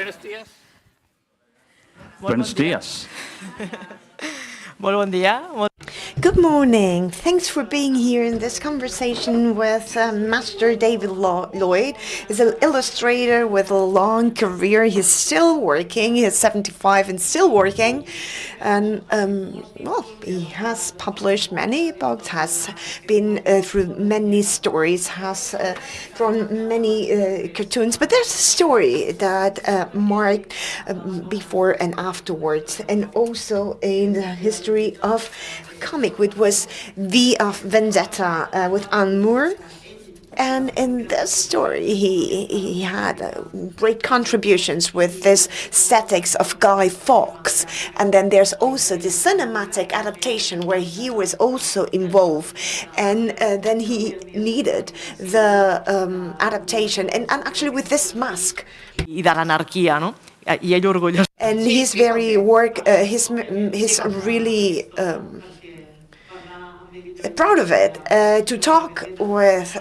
Buenos días. Buenos días. Muy buen día. Good morning. Thanks for being here in this conversation with Master David Lloyd. He's an illustrator with a long career. He's still working. He's 75 and still working. And, well, he has published many books, has been through many stories, has drawn many cartoons. But there's a story that marked before and afterwards, and also in the history of comic, which was V of Vendetta with Alan Moore. And in this story, he had great contributions with this aesthetics of Guy Fawkes. And then there's also the cinematic adaptation where he was also involved. And then he needed the adaptation. And actually with this mask. Y de la anarquía, ¿no? Y ello orgulloso. And his very work, he's really proud of it. To talk with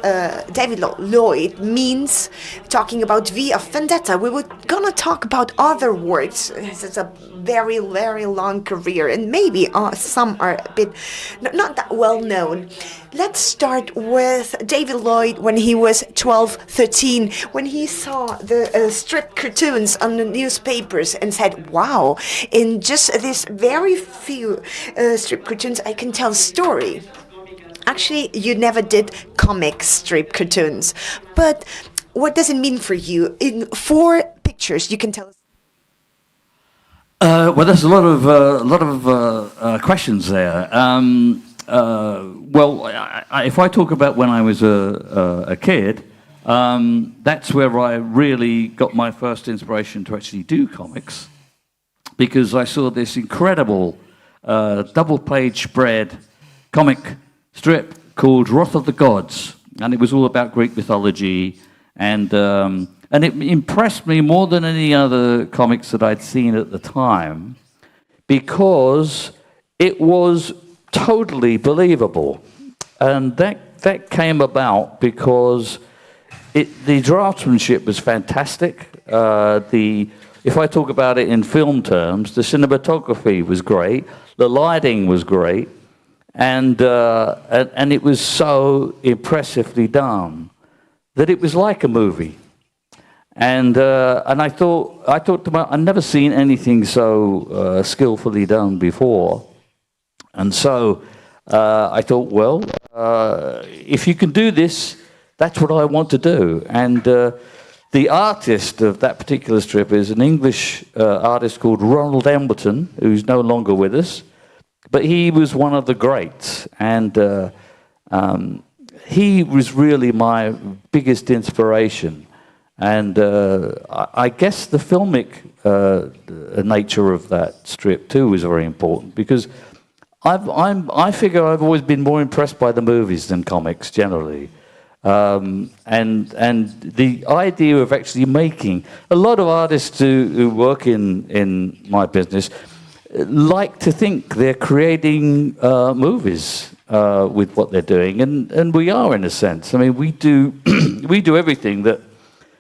David Lloyd means talking about V of Vendetta. We were gonna talk about other works. It's a very, very long career, and maybe some are a bit not that well known. Let's start with David Lloyd when he was 12, 13, when he saw the strip cartoons on the newspapers and said, wow, in just this very few strip cartoons, I can tell a story. Actually, you never did comic strip cartoons, but what does it mean for you? In 4 pictures, you can tell us. Well, there's a lot of questions there. Well, if I talk about when I was a kid, that's where I really got my first inspiration to actually do comics, because I saw this incredible double-page spread comic strip called Wrath of the Gods, and it was all about Greek mythology, and it impressed me more than any other comics that I'd seen at the time, because it was totally believable. And that came about because the draftsmanship was fantastic. If I talk about it in film terms, the cinematography was great, the lighting was great, and it was so impressively done that it was like a movie. And I thought to myself, I'd never seen anything so skillfully done before. And so I thought, well, if you can do this, that's what I want to do. And the artist of that particular strip is an English artist called Ronald Embleton, who's no longer with us. But he was one of the greats. And he was really my biggest inspiration. And I guess the filmic nature of that strip, too, was very important, because I figure I've always been more impressed by the movies than comics generally, and the idea of actually making a lot of artists who work in my business like to think they're creating movies with what they're doing, and we are, in a sense. I mean, we do we do everything that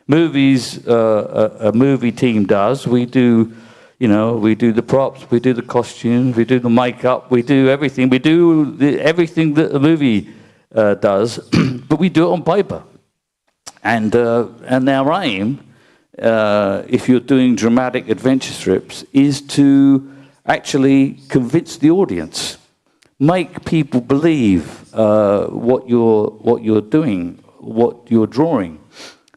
movies a movie team does. We do. You know, we do the props, we do the costumes, we do the makeup, we do everything. We do everything that a movie does, but we do it on paper. And our aim, if you're doing dramatic adventure strips, is to actually convince the audience, make people believe what you're doing, what you're drawing.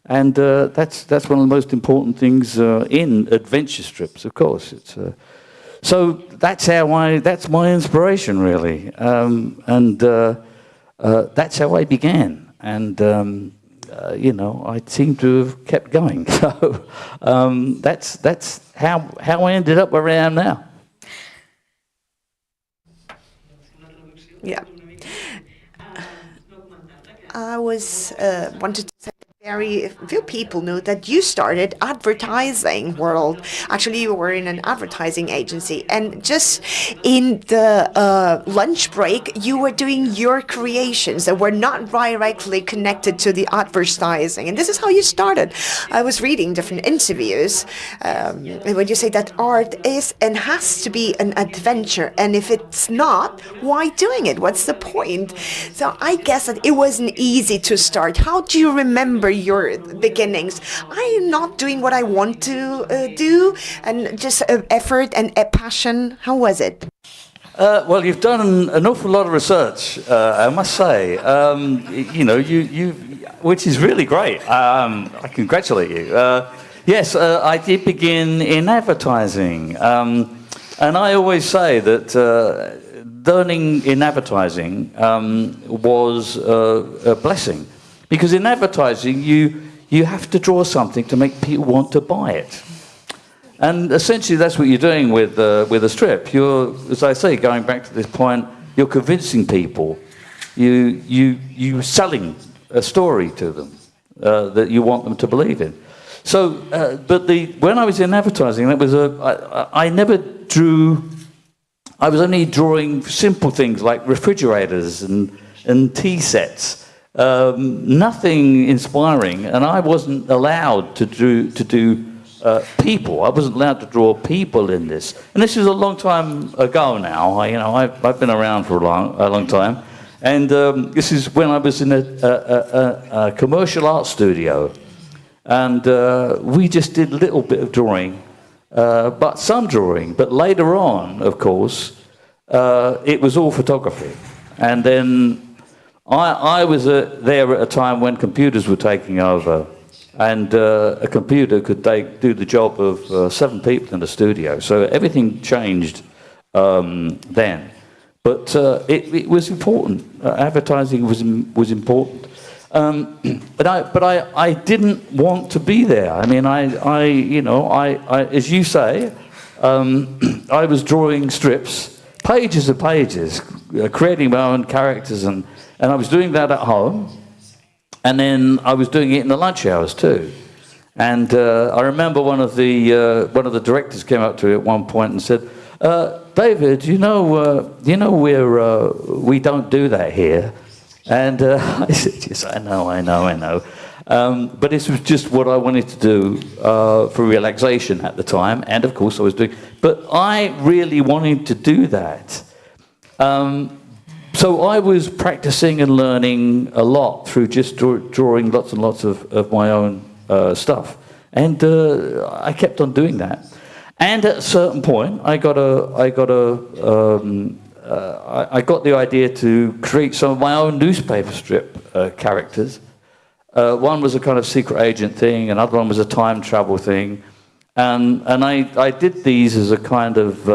And that's one of the most important things in adventure strips, of course. It's so that's my inspiration, really, and that's how I began. And you know, I seem to have kept going. So that's how I ended up where I am now. Yeah, I was wanted to say Very few people know that you started advertising world. Actually, you were in an advertising agency, and just in the lunch break, you were doing your creations that were not directly connected to the advertising. And this is how you started. I was reading different interviews, and when you say that art is and has to be an adventure, and if it's not, why doing it? What's the point? So I guess that it wasn't easy to start. How do you remember your beginnings? I am not doing what I want to do, and just effort and passion. How was it? Well, you've done an awful lot of research, I must say. Which is really great. I congratulate you. Yes, I did begin in advertising, and I always say that learning in advertising was a blessing. Because in advertising, you have to draw something to make people want to buy it. And essentially, that's what you're doing with a strip. You're, as I say, going back to this point, you're convincing people. You're selling a story to them that you want them to believe in. So, when I was in advertising, that was I never drew. I was only drawing simple things like refrigerators and tea sets. Nothing inspiring, and I wasn't allowed to do people. I wasn't allowed to draw people in this, and this is a long time ago now. I've been around for a long time, and this is when I was in a commercial art studio, and we just did a little bit of drawing, but some drawing. But later on, of course, it was all photography, and then. I was there at a time when computers were taking over, and a computer could do the job of 7 people in the studio. So everything changed then. But it was important. Advertising was important. But I didn't want to be there. I mean, I as you say, I was drawing strips, pages and pages, creating my own characters and I was doing that at home, and then I was doing it in the lunch hours too. And I remember one of the directors came up to me at one point and said, "David, we don't do that here." And I said, "Yes, I know." But this was just what I wanted to do for relaxation at the time, and of course I was doing. But I really wanted to do that. So I was practicing and learning a lot through just drawing lots and lots of my own stuff, and I kept on doing that. And at a certain point, I got the idea to create some of my own newspaper strip characters. One was a kind of secret agent thing, another one was a time travel thing, and I did these as a kind of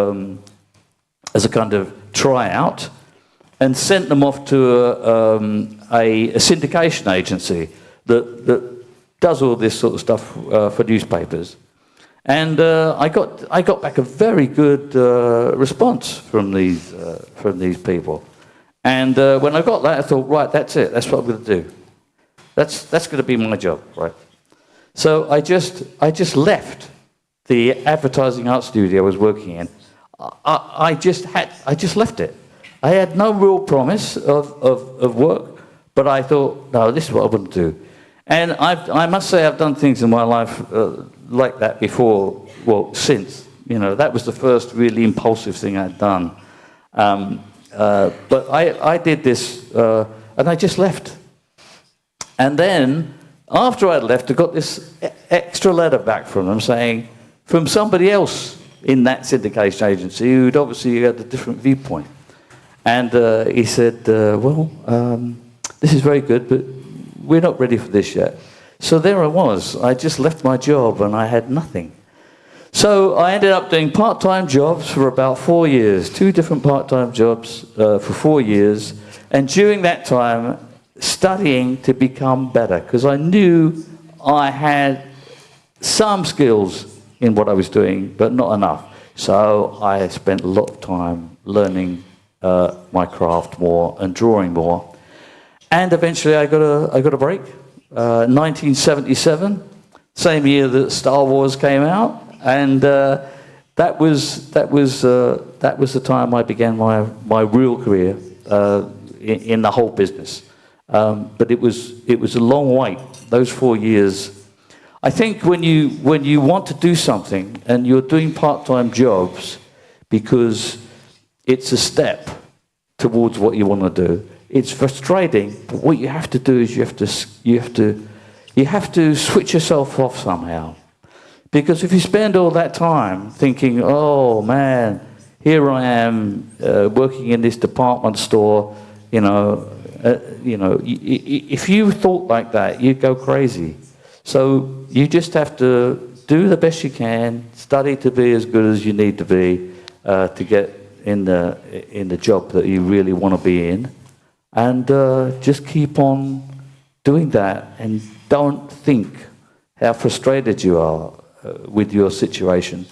tryout. And sent them off to a syndication agency that does all this sort of stuff for newspapers. And I got back a very good response from these people. And when I got that, I thought, right, that's it. That's what I'm going to do. That's going to be my job, right? So I just left the advertising art studio I was working in. I just left it. I had no real promise of work, but I thought, no, this is what I want to do. And I must say I've done things in my life like that before, well, since. That was the first really impulsive thing I'd done. But I did this, and I just left. And then, after I'd left, I got this extra letter back from them saying, from somebody else in that syndication agency who'd obviously had a different viewpoint. And he said, this is very good, but we're not ready for this yet. So there I was. I just left my job and I had nothing. So I ended up doing part-time jobs for about 4 years, 2 different part-time jobs for 4 years. And during that time, studying to become better, because I knew I had some skills in what I was doing, but not enough. So I spent a lot of time learning my craft more and drawing more, and eventually I got a break, 1977, same year that Star Wars came out, and that was the time I began my real career in the whole business. But it was a long wait. Those 4 years. I think when you want to do something and you're doing part-time jobs because it's a step towards what you want to do, it's frustrating. But what you have to do is you have to switch yourself off somehow. Because if you spend all that time thinking, oh man, here I am working in this department store, if you thought like that, you'd go crazy. So you just have to do the best you can, study to be as good as you need to be to get in the job that you really want to be in, and just keep on doing that, and don't think how frustrated you are with your situation.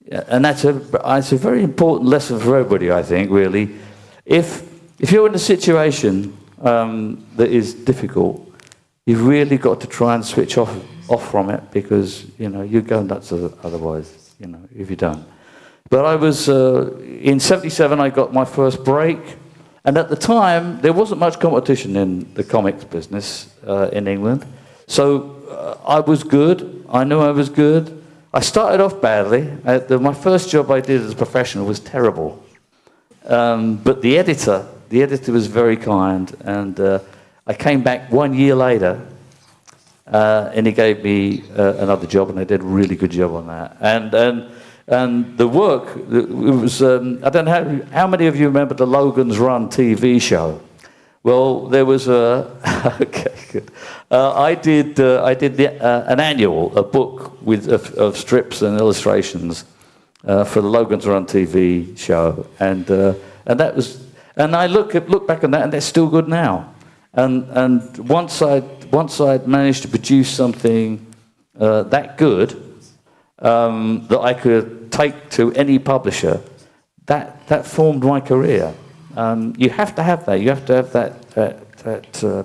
And that's a very important lesson for everybody, I think, really. If you're in a situation that is difficult, you've really got to try and switch off from it, because you go nuts otherwise, if you don't. But I was in '77. I got my first break, and at the time there wasn't much competition in the comics business in England. So I was good. I knew I was good. I started off badly. My first job I did as a professional was terrible. But the editor was very kind, and I came back 1 year later, and he gave me another job, and I did a really good job on that. And the work, it was, I don't know how many of you remember the Logan's Run TV show. Well, there was okay, good. I did an annual, a book of strips and illustrations for the Logan's Run TV show, and that was, and I look back on that, and they're still good now. And once I'd managed to produce something that good that I could take to any publisher, that formed my career. You have to have that. You have to have that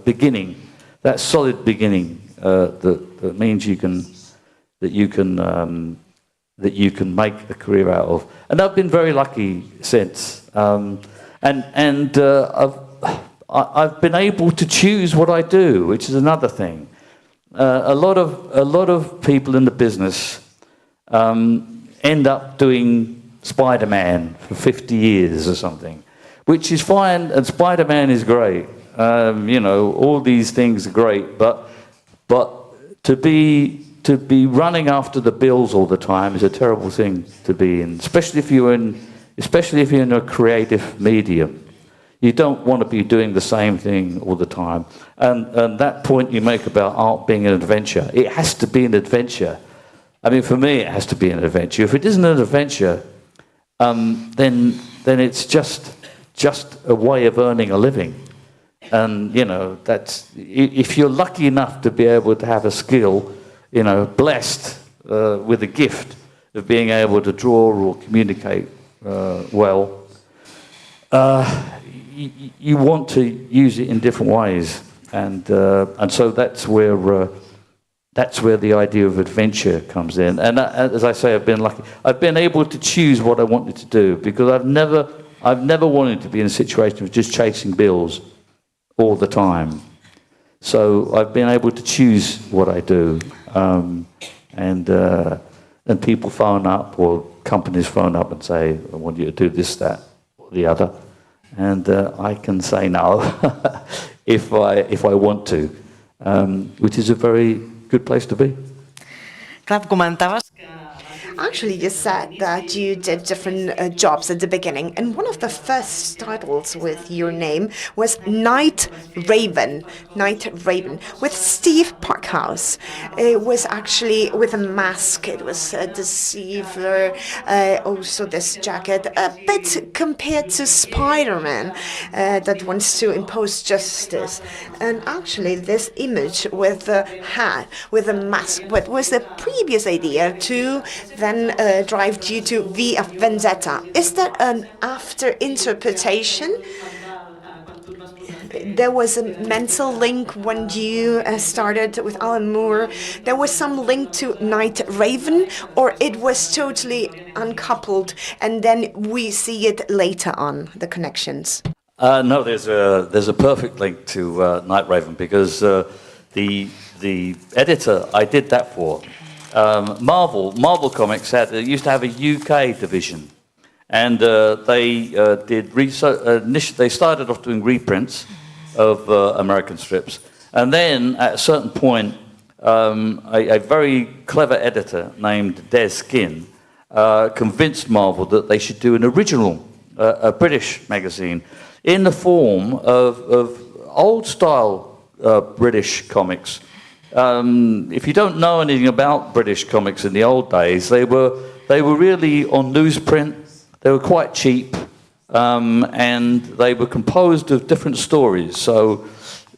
beginning, that solid beginning that means that you can make a career out of. And I've been very lucky since. I've been able to choose what I do, which is another thing. A lot of people in the business end up doing Spider-Man for 50 years or something, which is fine, and Spider-Man is great. All these things are great, but to be running after the bills all the time is a terrible thing to be in, especially if you're in a creative medium. You don't want to be doing the same thing all the time. And that point you make about art being an adventure, it has to be an adventure. I mean, for me, it has to be an adventure. If it isn't an adventure, then it's just a way of earning a living. And that's, if you're lucky enough to be able to have a skill, blessed with a gift of being able to draw or communicate well, you want to use it in different ways, and so that's where the idea of adventure comes in. And as I say, I've been lucky. I've been able to choose what I wanted to do, because I've never wanted to be in a situation of just chasing bills all the time. So I've been able to choose what I do, and people phone up, or companies phone up and say, I want you to do this, that, or the other. And I can say no if I want to, which is a very good place to be. Clar, comentaves que... Actually, you said that you did different jobs at the beginning, and one of the first titles with your name was Night Raven, with Steve Parkhouse. It was actually with a mask. It was a deceiver, also this jacket, a bit compared to Spider-Man that wants to impose justice. And actually, this image with the hat, with the mask, what was the previous idea to then drive you to V of Vendetta? Is that an after interpretation? there was a mental link when you started with Alan Moore. There was some link to Night Raven, or it was totally uncoupled, and then we see it later on, the connections. No, there's a perfect link to Night Raven, because the editor I did that for, Marvel Comics used to have a UK division, and they did they started off doing reprints of American strips, and then at a certain point, a very clever editor named Des Skin convinced Marvel that they should do an original, a British magazine, in the form of old-style British comics. If you don't know anything about British comics in the old days, they were really on newsprint. They were quite cheap, and they were composed of different stories. So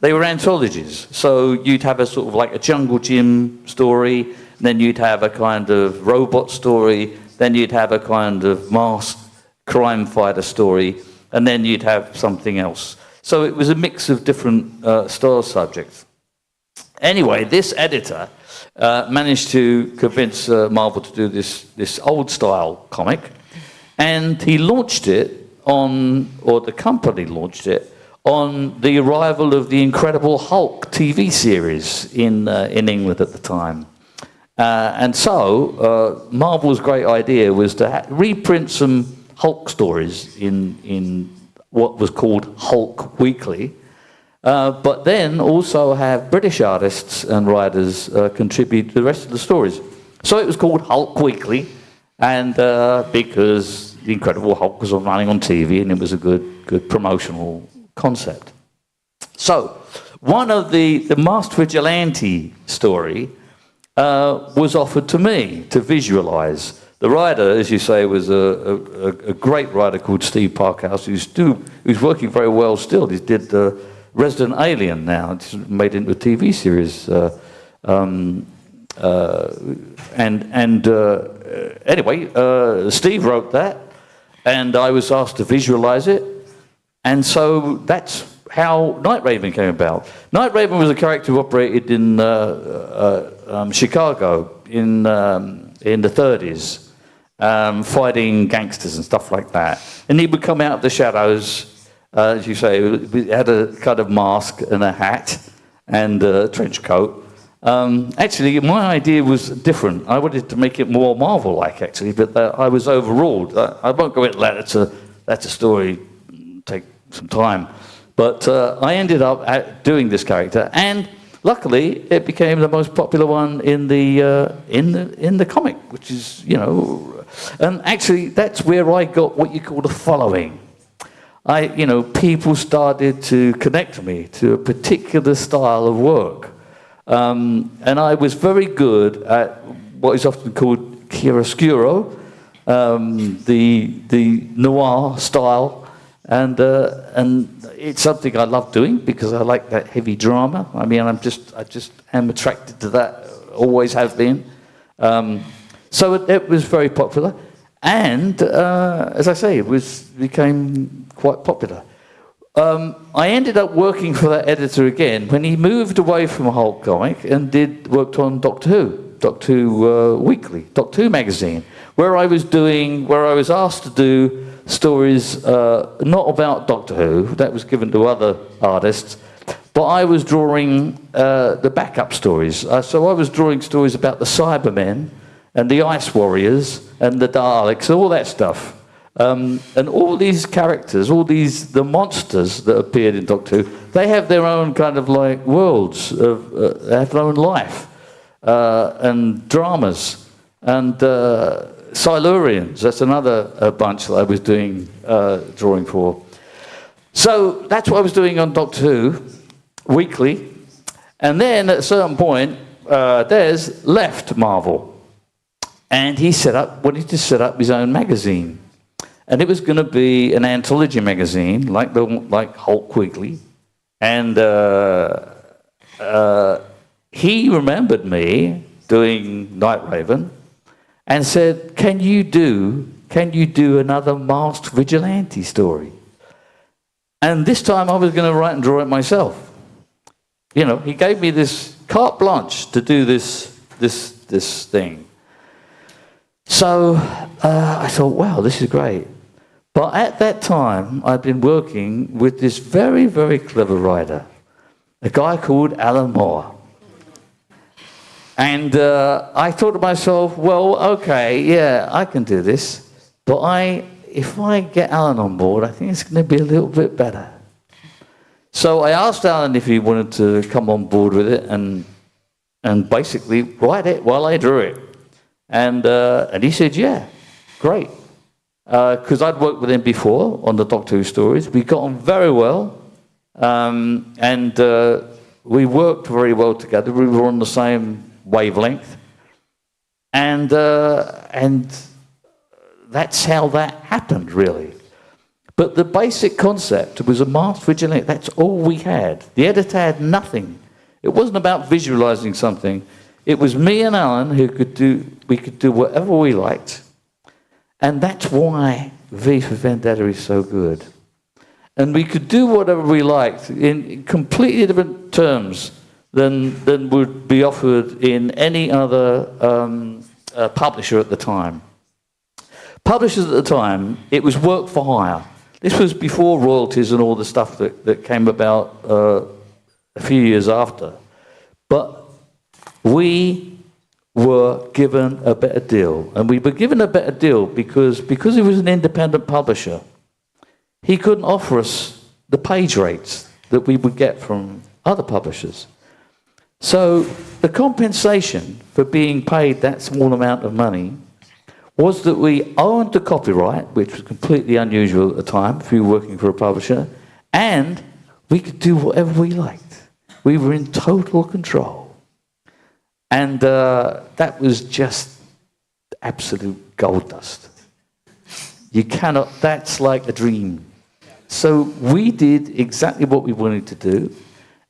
they were anthologies. So you'd have a sort of like a Jungle Jim story, then you'd have a kind of robot story, then you'd have a kind of masked crime fighter story, and then you'd have something else. So it was a mix of different style subjects. Anyway, this editor managed to convince Marvel to do this old-style comic, and he launched it on, or the company launched it, on the arrival of the Incredible Hulk TV series in England at the time. And so Marvel's great idea was to reprint some Hulk stories in what was called Hulk Weekly, but then also have British artists and writers contribute to the rest of the stories. So it was called Hulk Weekly, and because the Incredible Hulk was running on TV, and it was a good promotional concept. So one of the Masked Vigilante story was offered to me to visualize. The writer, as you say, was a great writer called Steve Parkhouse, who's working very well still. He did Resident Alien now. It's made into a TV series. Anyway, Steve wrote that, and I was asked to visualize it. And so that's how Night Raven came about. Night Raven was a character who operated in Chicago in the 30s, fighting gangsters and stuff like that. And he would come out of the shadows, as you say, he had a kind of mask and a hat and a trench coat. Actually, my idea was different. I wanted to make it more Marvel-like, actually, but I was overruled. I won't go into that. That's a story. Take some time. But I ended up doing this character, and luckily it became the most popular one in the comic, which is, you know, and actually that's where I got what you call a following. People started to connect to me to a particular style of work, and I was very good at what is often called chiaroscuro, the noir style. And it's something I love doing because I like that heavy drama. I mean, I just am attracted to that. Always have been. So it was very popular, and as I say, it became quite popular. I ended up working for that editor again when he moved away from Hulk comic and worked on Doctor Who Weekly, Doctor Who magazine, where I was asked to do stories not about Doctor Who, that was given to other artists, but I was drawing the backup stories. So I was drawing stories about the Cybermen and the Ice Warriors and the Daleks, all that stuff. And all these characters, the monsters that appeared in Doctor Who, they have their own kind of like worlds, they have their own life and dramas. And Silurians, that's another bunch that I was doing drawing for. So that's what I was doing on Doctor Who Weekly. And then at a certain point, Des left Marvel. And he wanted to set up his own magazine. And it was going to be an anthology magazine, like Hulk Weekly. And he remembered me doing Night Raven and said, can you do another Masked Vigilante story? And this time I was going to write and draw it myself. You know, he gave me this carte blanche to do this thing. So I thought, wow, this is great. But at that time, I'd been working with this very, very clever writer, a guy called Alan Moore. And I thought to myself, well, okay, yeah, I can do this. But if I get Alan on board, I think it's going to be a little bit better. So I asked Alan if he wanted to come on board with it and basically write it while I drew it. And he said, yeah, great. Because I'd worked with him before on the Doctor Who stories. We got on very well. And we worked very well together. We were on the same wavelength. And that's how that happened, really. But the basic concept was a masked vigilante. That's all we had. The editor had nothing. It wasn't about visualizing something. It was me and Alan we could do whatever we liked. And that's why V for Vendetta is so good. And we could do whatever we liked in completely different terms than would be offered in any other publisher at the time. Publishers at the time, it was work for hire. This was before royalties and all the stuff that came about a few years after. But we were given a better deal. And we were given a better deal because he was an independent publisher. He couldn't offer us the page rates that we would get from other publishers. So the compensation for being paid that small amount of money was that we owned the copyright, which was completely unusual at the time if you were working for a publisher, and we could do whatever we liked. We were in total control. And that was just absolute gold dust. That's like a dream. So we did exactly what we wanted to do,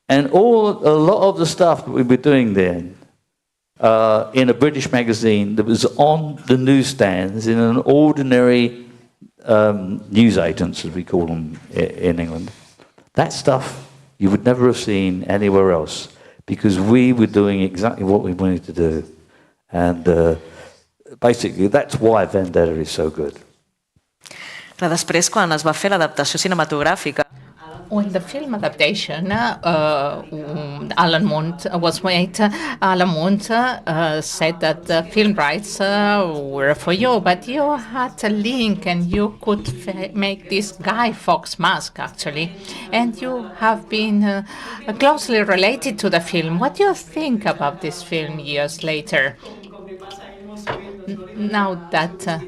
and a lot of the stuff that we were doing then, in a British magazine that was on the newsstands in an ordinary newsagents, as we call them in England. That stuff you would never have seen anywhere else because we were doing exactly what we wanted to do. And basically, that's why Vendetta is so good. Després, quan es va fer l'adaptació cinematogràfica, when the film adaptation Alan Mont was made, Alan Mont said that the film rights were for you, but you had a link and you could make this Guy Fawkes mask, actually. And you have been closely related to the film. What do you think about this film years later? Now that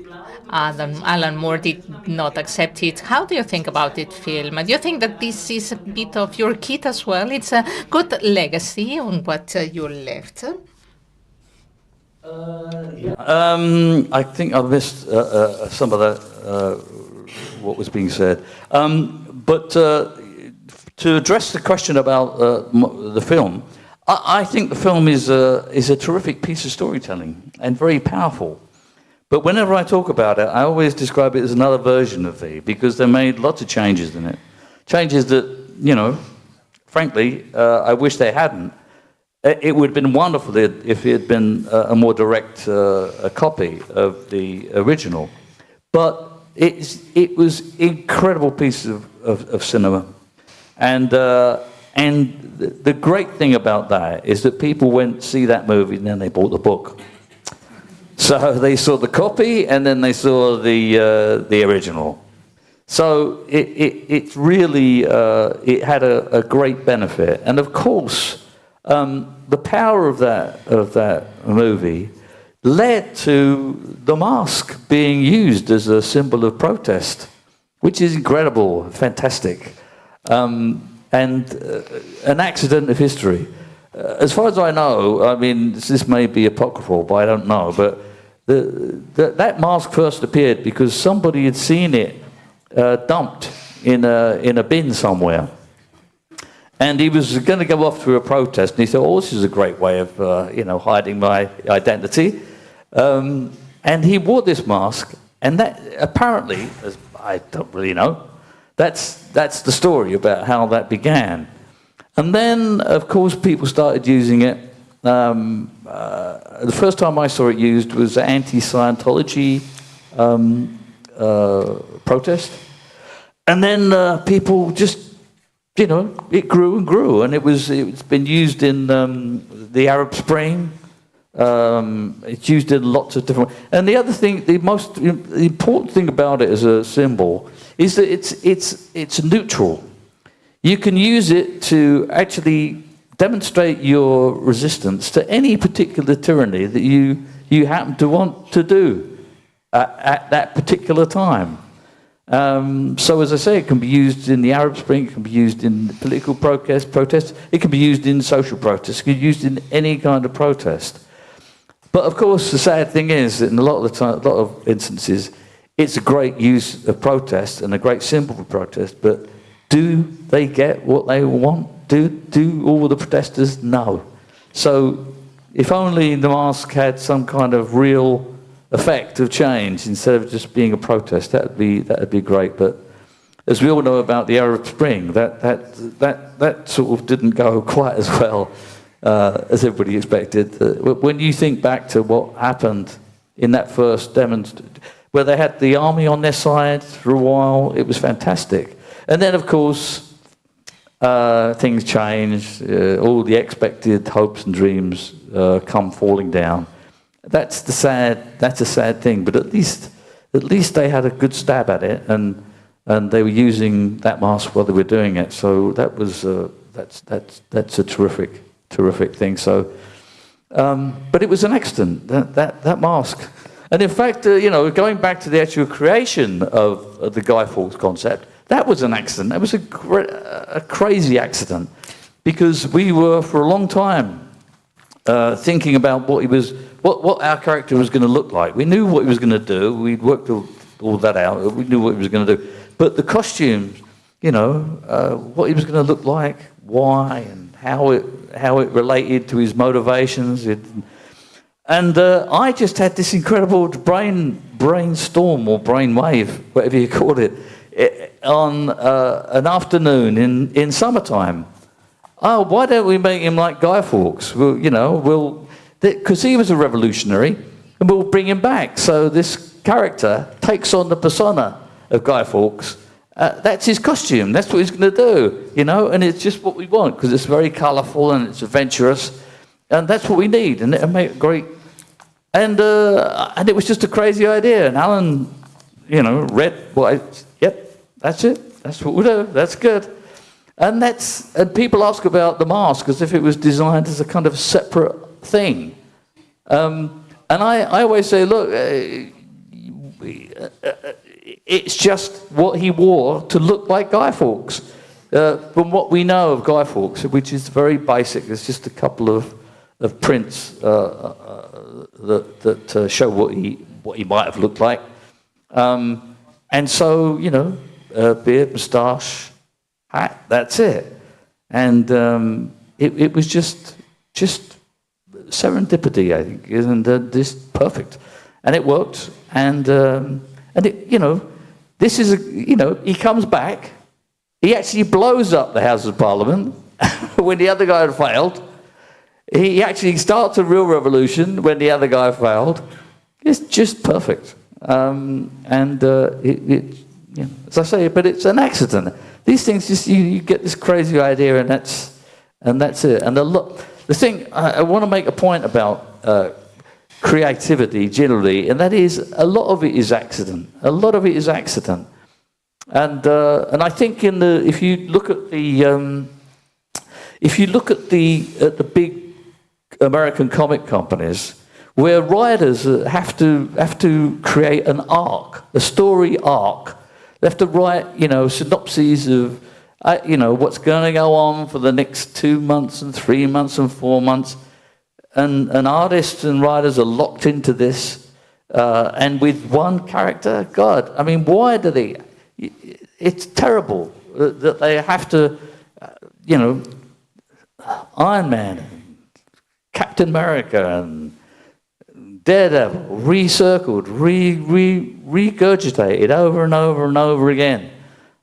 Alan Moore did not accept it. How do you think about it, film? Do you think that this is a bit of your kit as well? It's a good legacy on what you left? I think I've missed some of that, what was being said. But to address the question about the film, I think the film is a terrific piece of storytelling and very powerful. But whenever I talk about it, I always describe it as another version of V, because they made lots of changes in it. Changes that, frankly, I wish they hadn't. It would have been wonderful if it had been a more direct a copy of the original. But it was an incredible piece of cinema. And the great thing about that is that people went to see that movie and then they bought the book. So they saw the copy and then they saw the original. So it really it had a great benefit. And of course, the power of that movie led to the mask being used as a symbol of protest, which is incredible, fantastic, and an accident of history. As far as I know, I mean, this may be apocryphal, but I don't know, but that mask first appeared because somebody had seen it dumped in a bin somewhere. And he was going to go off to a protest, and he thought, oh, this is a great way of hiding my identity. And he wore this mask, and that apparently, as I don't really know, that's the story about how that began. And then, of course, people started using it. The first time I saw it used was anti-Scientology protest. And then people just, it grew and grew. And it's been used in the Arab Spring. It's used in lots of different... And the other thing, the important thing about it as a symbol is that it's neutral. You can use it to actually demonstrate your resistance to any particular tyranny that you happen to want to do at that particular time. So as I say, it can be used in the Arab Spring, it can be used in political protests, it can be used in social protests, it can be used in any kind of protest. But of course, the sad thing is that in a lot of instances, it's a great use of protest and a great symbol for protest, but do they get what they want? Do all the protesters? No. So if only the mask had some kind of real effect of change instead of just being a protest, that'd be great. But as we all know about the Arab Spring, that sort of didn't go quite as well as everybody expected. When you think back to what happened in that first demonstration, where they had the army on their side for a while, it was fantastic. And then, of course, things change. All the expected hopes and dreams come falling down. That's a sad thing. But at least they had a good stab at it, and they were using that mask while they were doing it. So that was that's a terrific thing. So, but it was an accident, that mask. And in fact, going back to the actual creation of the Guy Fawkes concept, that was an accident. That was a crazy accident, because we were for a long time thinking about what our character was going to look like. We knew what he was going to do. We'd worked all that out. We knew what he was going to do. But the costumes, what he was going to look like, why, and how it related to his motivations. And I just had this incredible brainstorm or brainwave, whatever you call it, on an afternoon in summertime. Oh, why don't we make him like Guy Fawkes? Because he was a revolutionary, and we'll bring him back. So this character takes on the persona of Guy Fawkes. That's his costume. That's what he's going to do, and it's just what we want, because it's very colourful and it's adventurous, and that's what we need, and it'll make it great. And it was just a crazy idea, and Alan, read yep, that's it. That's what we'll do. That's good. And people ask about the mask as if it was designed as a kind of separate thing. And I always say, look, it's just what he wore to look like Guy Fawkes. From what we know of Guy Fawkes, which is very basic, there's just a couple of prints that show what he might have looked like. And so, beard, moustache, hat, that's it. And it was just serendipity, I think, and this perfect. And it worked, and it, this is he comes back, he actually blows up the House of Parliament when the other guy had failed. He actually starts a real revolution when the other guy failed. It's just perfect. As I say, but it's an accident. These things just you get this crazy idea, and that's it. And the thing I want to make a point about creativity generally, and that is a lot of it is accident. A lot of it is accident. And I think if you look at the big American comic companies, where writers have to create an arc, a story arc. They have to write, synopses of, what's going to go on for the next 2 months and 3 months and 4 months. And artists and writers are locked into this. And with one character, God, I mean, why do they? It's terrible that they have to, Iron Man, and Captain America, and Daredevil, recircled, regurgitated over and over and over again.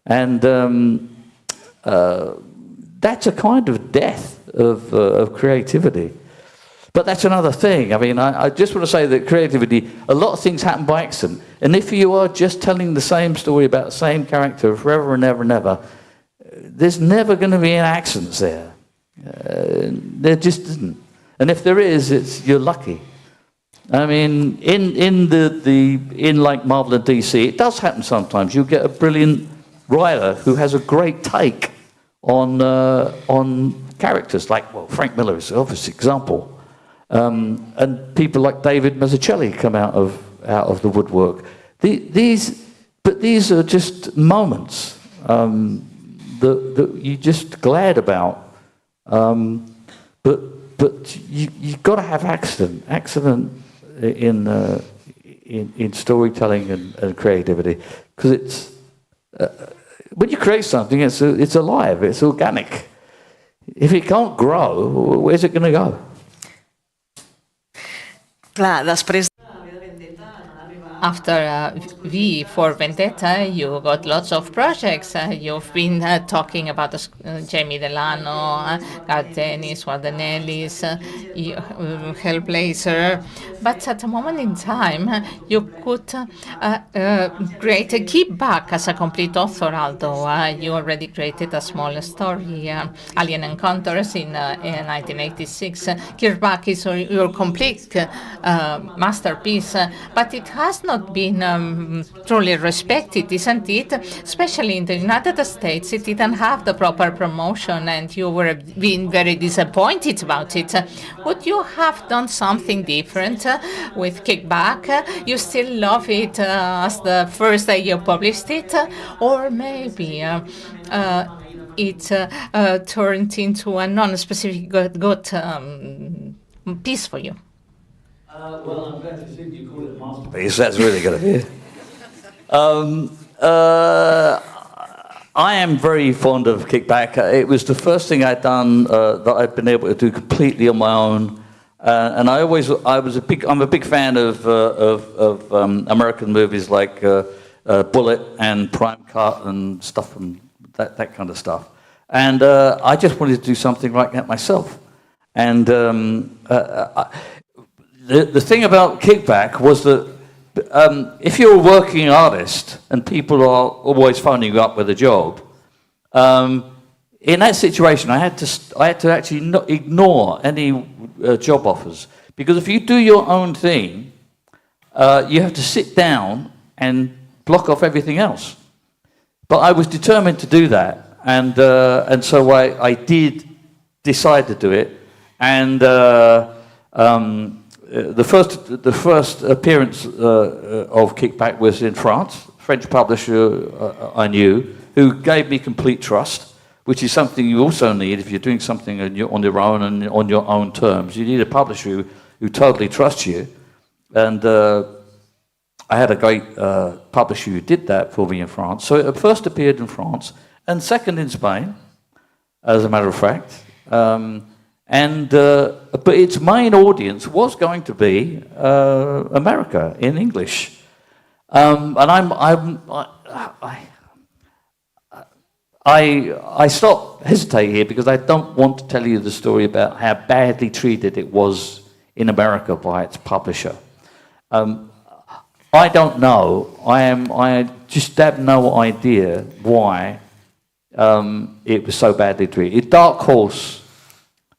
And that's a kind of death of creativity. But that's another thing. I mean, I just want to say that creativity, a lot of things happen by accident. And if you are just telling the same story about the same character forever and ever and ever, there's never going to be an accident there. There just isn't. And if there is, you're lucky. I mean, in like Marvel and DC, it does happen sometimes. You get a brilliant writer who has a great take on characters, like, well, Frank Miller is an obvious example. And people like David Mazzucchelli come out of the woodwork. These are just moments that you're just glad about. But you've got to have accident in storytelling and creativity, because it's when you create something, it's alive, it's organic. If it can't grow, where's it going to go? Clar, després... After V for Vendetta, you got lots of projects. You've been talking about Jamie Delano, Garth Dennis, Warden Ellis, Hellblazer. But at a moment in time, you could create a Keep Back as a complete author, although you already created a small story, Alien Encounters, in 1986. Keep Back is your complete masterpiece, but it has not been truly respected, isn't it? Especially in the United States, it didn't have the proper promotion, and you were being very disappointed about it. Would you have done something different with Kickback? You still love it as the first day you published it, or maybe it turned into a non-specific good piece for you? Well, I'm glad to see you call it a masterpiece. That's really good of you. I am very fond of Kickback. It was the first thing I'd done that I'd been able to do completely on my own. And I'm a big fan of American movies like Bullet and Prime Cut and stuff, and that kind of stuff. And I just wanted to do something like that myself. And the thing about Kickback was that if you're a working artist and people are always phoning you up with a job, in that situation I had to actually not ignore any job offers, because if you do your own thing, you have to sit down and block off everything else. But I was determined to do that, and so I did decide to do it, and the first appearance of Kickback was in France. French publisher I knew, who gave me complete trust, which is something you also need if you're doing something on your own and on your own terms. You need a publisher who totally trusts you. And I had a great publisher who did that for me in France. So it first appeared in France, and second in Spain, as a matter of fact. But its main audience was going to be America in English, and I hesitate here because I don't want to tell you the story about how badly treated it was in America by its publisher. I don't know. I just have no idea why it was so badly treated. Dark Horse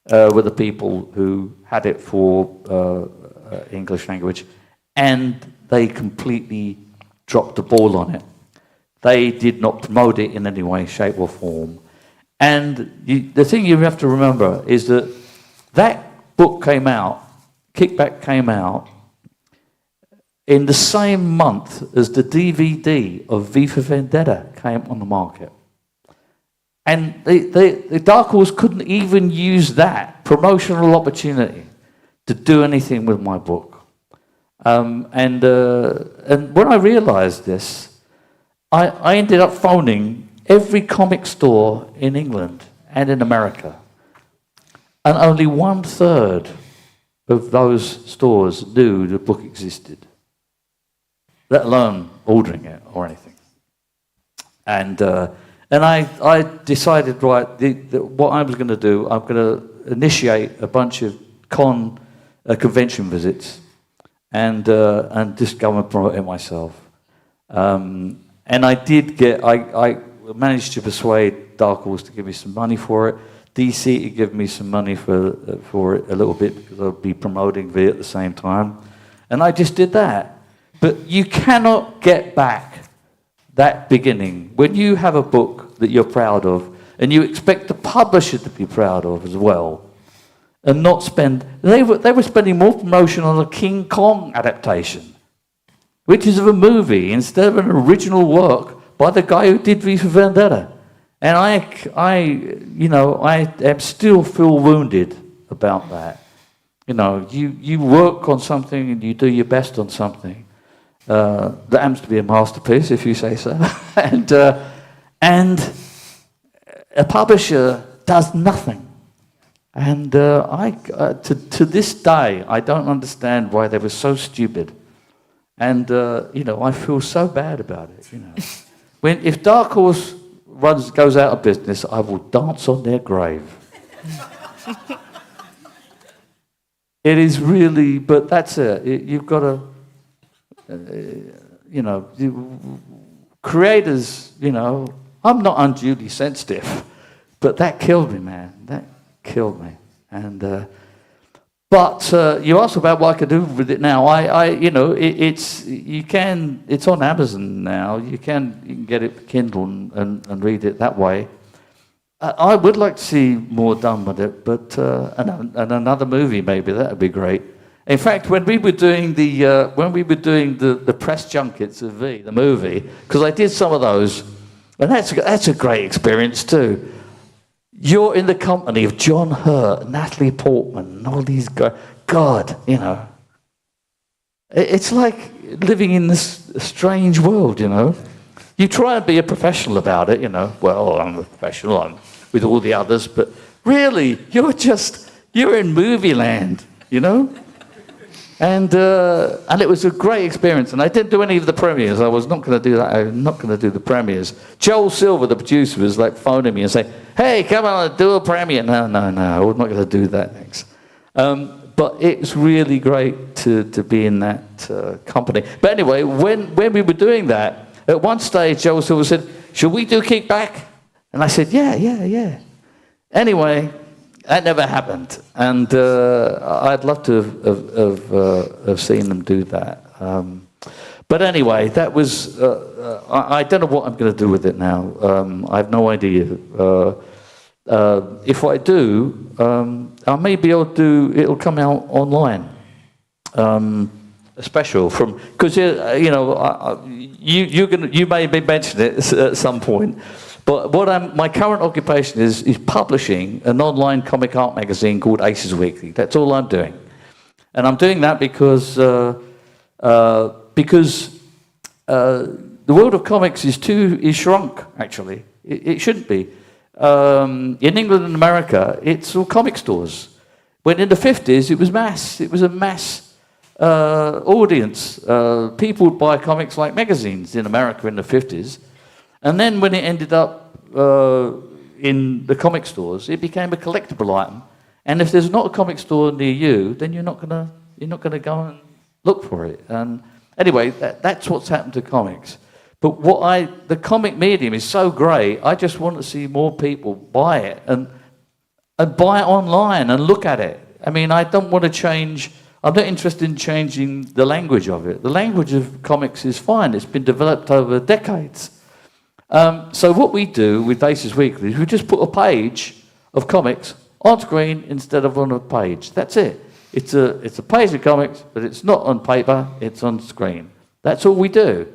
were the people who had it for English language, and they completely dropped the ball on it. They did not promote it in any way, shape or form. And the thing you have to remember is that book came out, Kickback came out, in the same month as the DVD of V for Vendetta came on the market. And the Dark Horse couldn't even use that promotional opportunity to do anything with my book. And when I realized this, I ended up phoning every comic store in England and in America. And only 1/3 of those stores knew the book existed, let alone ordering it or anything. And I decided, right, what I was going to do, I'm going to initiate a bunch of convention visits, and just go and promote it myself. And I managed to persuade Dark Horse to give me some money for it. DC to give me some money for it a little bit, because I'll be promoting V at the same time. And I just did that. But you cannot get back that beginning. When you have a book that you're proud of, and you expect the publisher to be proud of as well, and not spend... They were spending more promotion on a King Kong adaptation, which is of a movie, instead of an original work by the guy who did V for Vendetta. And I am still feel wounded about that. You know, you work on something and you do your best on something that happens to be a masterpiece, if you say so. and a publisher does nothing. And to this day, I don't understand why they were so stupid. And I feel so bad about it. You know, if Dark Horse goes out of business, I will dance on their grave. It is really, but that's it. You've got to, creators, I'm not unduly sensitive, but that killed me, man. That killed me. And but you asked about what I could do with it now. It's on Amazon now. You can get it Kindle and read it that way. I would like to see more done with it, but and another movie maybe, that would be great. In fact, when we were doing the press junkets of V, the movie, because I did some of those, and that's a great experience too. You're in the company of John Hurt, Natalie Portman, and all these guys. God, it's like living in this strange world, You try and be a professional about it, Well, I'm a professional, I'm with all the others, but really, you're in movie land, And it was a great experience. And I didn't do any of the premieres. I was not going to do that. I'm not going to do the premieres. Joel Silver, the producer, was like phoning me and saying, "Hey, come on, do a premiere." No, I'm not going to do that next. But it's really great to be in that company. But anyway, when we were doing that, at one stage, Joel Silver said, "Should we do Kickback?" And I said, yeah. Anyway, that never happened, and I'd love to have seen them do that. But anyway, that was... I don't know what I'm going to do with it now. I have no idea. If I do, I may be able to... It'll come out online. A special from... Because, you may be mentioning it at some point. But my current occupation is publishing an online comic art magazine called Aces Weekly. That's all I'm doing. And I'm doing that because the world of comics is shrunk, actually. It shouldn't be. In England and America, it's all comic stores. When in the 50s, it was mass. It was a mass audience. People would buy comics like magazines in America in the 50s. And then when it ended up in the comic stores, it became a collectible item. And if there's not a comic store near you, then you're not gonna go and look for it. And anyway, that's what's happened to comics. But the comic medium is so great. I just want to see more people buy it and buy it online and look at it. I mean, I don't want to change. I'm not interested in changing the language of it. The language of comics is fine. It's been developed over decades. So what we do with Aces Weekly is we just put a page of comics on screen instead of on a page. That's it. It's a page of comics, but it's not on paper, it's on screen. That's all we do.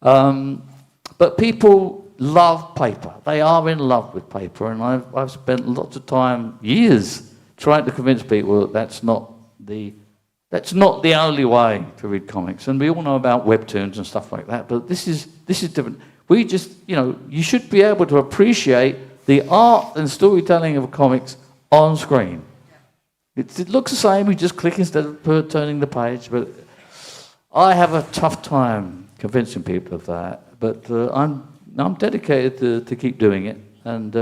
But people love paper. They are in love with paper, and I've spent lots of time, years, trying to convince people that that's not the only way to read comics. And we all know about webtoons and stuff like that, but this is different. We just, you should be able to appreciate the art and storytelling of comics on screen. It looks the same, you just click instead of turning the page, but I have a tough time convincing people of that. But I'm dedicated to keep doing it, and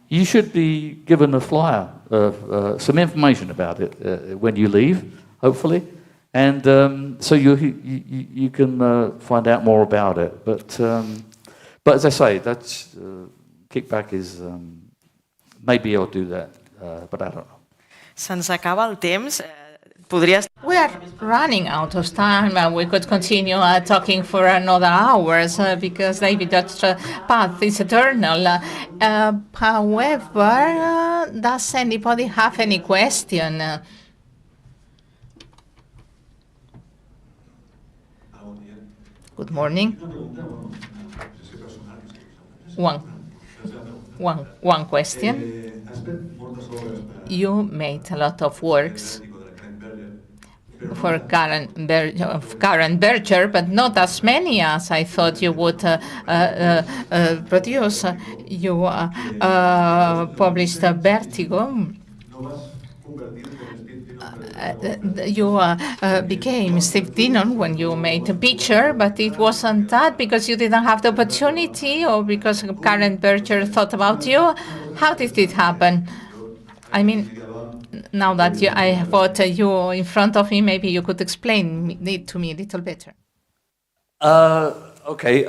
you should be given a flyer of some information about it when you leave, hopefully, and so you can find out more about it. But as I say, that's kickback is maybe I'll do that, but I don't know. Se'ns acaba el temps. Podries... We are running out of time. We could continue talking for another hours because David Lloyd's path is eternal. However, does anybody have any question? Good morning. One question. You made a lot of works for Karen Berger, but not as many as I thought you would produce. You published Vertigo. You became Steve Dinnon when you made a picture, but it wasn't that because you didn't have the opportunity or because Karen Berger thought about you. How did it happen? I mean, now that I have got you in front of me, maybe you could explain it to me a little better. Okay.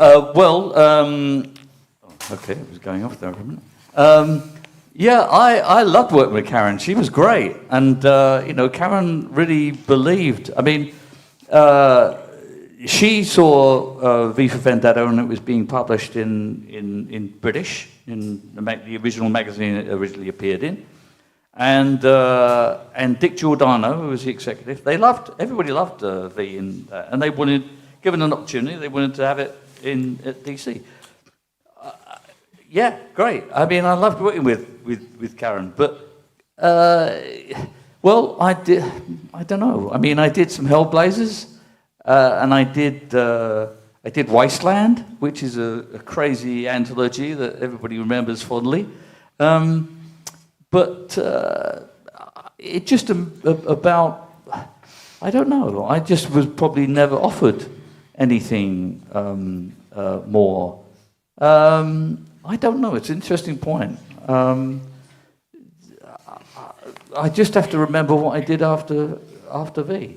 Okay, it was going off there for a minute. Yeah, I loved working with Karen. She was great, and Karen really believed. I mean, she saw V for Vendetta, and it was being published in British, in the original magazine it originally appeared in. And Dick Giordano, who was the executive, everybody loved V, and they wanted, given an opportunity, they wanted to have it at DC. Yeah, great. I mean, I loved working with Karen, but I don't know. I mean, I did some Hellblazers, and I did Wasteland, which is a crazy anthology that everybody remembers fondly. But it just about, I don't know, I just was probably never offered anything more. I don't know, it's an interesting point. I just have to remember what I did after V.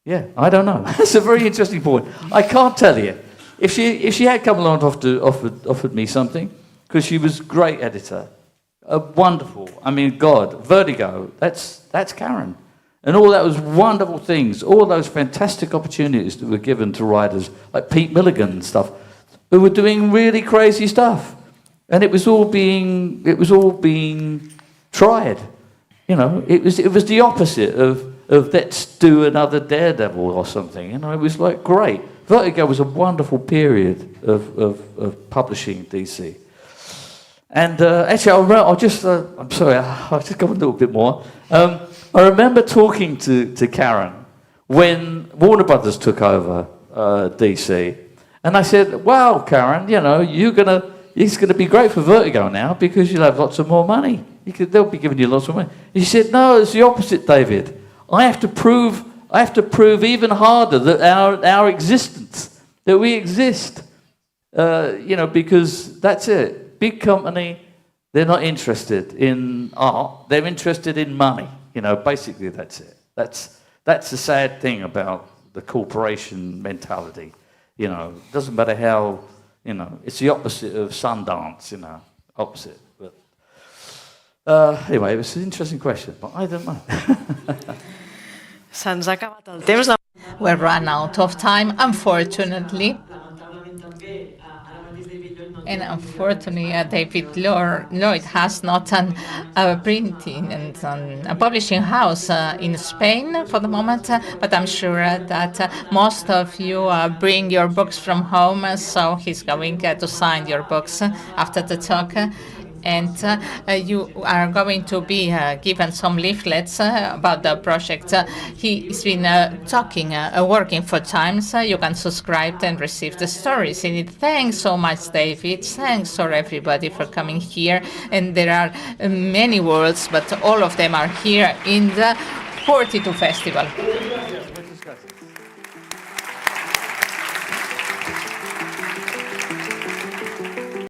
Yeah, I don't know. That's a very interesting point. I can't tell you. If she had come along and offered me something, because she was a great editor, wonderful. I mean, God, Vertigo. That's Karen, and all that was wonderful things. All those fantastic opportunities that were given to writers like Pete Milligan and stuff, who were doing really crazy stuff, and it was all being tried. You know, it was the opposite of let's do another Daredevil or something. You know, it was like great. Vertigo was a wonderful period of publishing DC. And actually, I'm sorry, I'll just go a little bit more. I remember talking to Karen when Warner Brothers took over DC, and I said, "Wow, Karen, you know, it's gonna be great for Vertigo now because you'll have lots of more money. They'll be giving you lots of money." She said, "No, it's the opposite, David. I have to prove even harder that our existence, that we exist, because that's it. Big company, they're not interested in art. They're interested in money. You know, basically that's it. That's the sad thing about the corporation mentality. You know, it doesn't matter how, it's the opposite of Sundance, opposite. But anyway, it was an interesting question, but I don't know." Se'ns ha acabat el temps. We ran out of time, unfortunately. And unfortunately, David Lloyd has not a printing and a publishing house in Spain for the moment, but I'm sure that most of you bring your books from home, so he's going to sign your books after the talk. And you are going to be given some leaflets about the project. He's been working for time, so you can subscribe and receive the stories in it. Thanks so much, David. Thanks for everybody for coming here. And there are many worlds, but all of them are here in the 42 Festival.